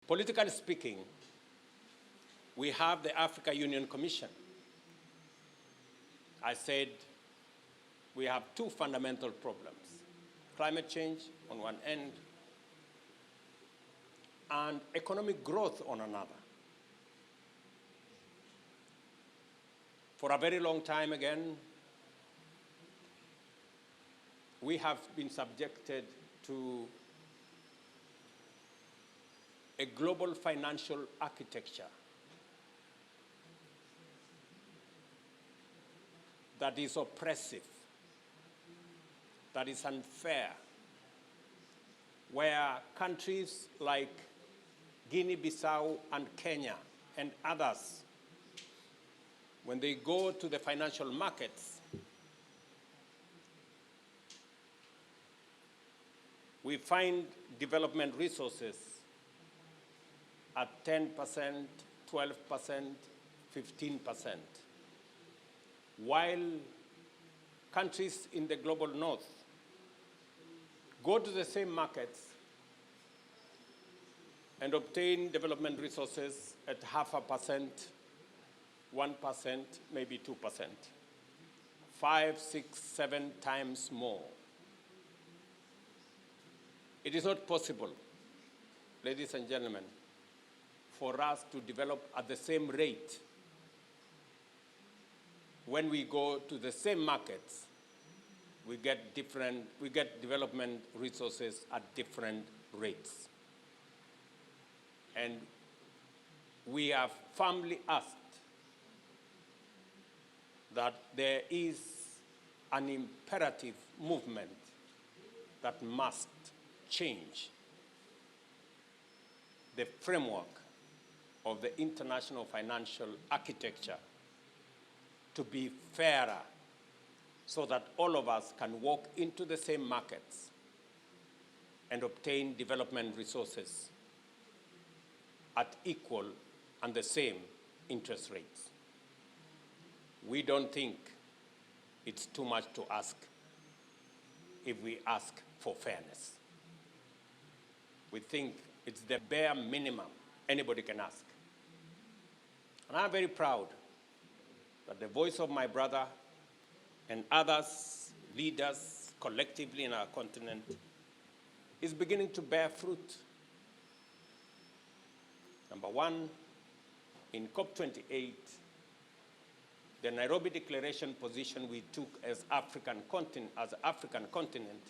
Politically speaking, we have the Africa Union Commission. I said we have two fundamental problems: climate change on one end and economic growth on another. For a very long time again, we have been subjected to a global financial architecture that is oppressive, that is unfair, where countries like Guinea Bissau and Kenya and others, when they go to the financial markets, we find development resources at 10%, 12%, 15%, while countries in the global north go to the same markets and obtain development resources at 0.5%, 1%, maybe 2%, 5, 6, 7 times more. It is not possible, ladies and gentlemen, for us to develop at the same rate when we go to the same markets. We get development resources at different rates. And we have firmly asked that there is an imperative movement that must change the framework of the international financial architecture to be fairer, so that all of us can walk into the same markets and obtain development resources at equal and the same interest rates. We don't think it's too much to ask if we ask for fairness. We think it's the bare minimum anybody can ask. And I'm very proud that the voice of my brother and others, leaders collectively in our continent, is beginning to bear fruit. Number one, in COP28, the Nairobi Declaration position we took as African continent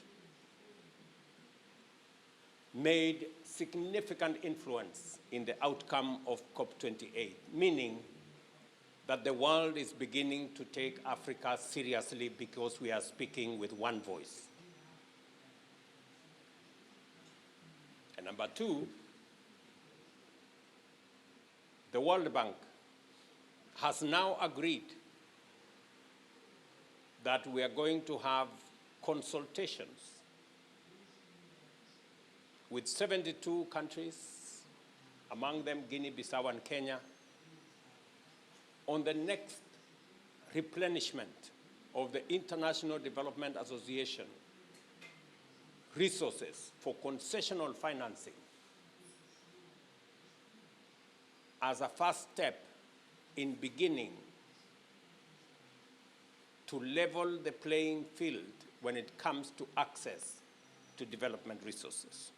made significant influence in the outcome of COP28, meaning that the world is beginning to take Africa seriously because we are speaking with one voice. And number two, the World Bank has now agreed that we are going to have consultations with 72 countries, among them Guinea Bissau and Kenya, on the next replenishment of the International Development Association resources for concessional financing as a first step in beginning to level the playing field when it comes to access to development resources.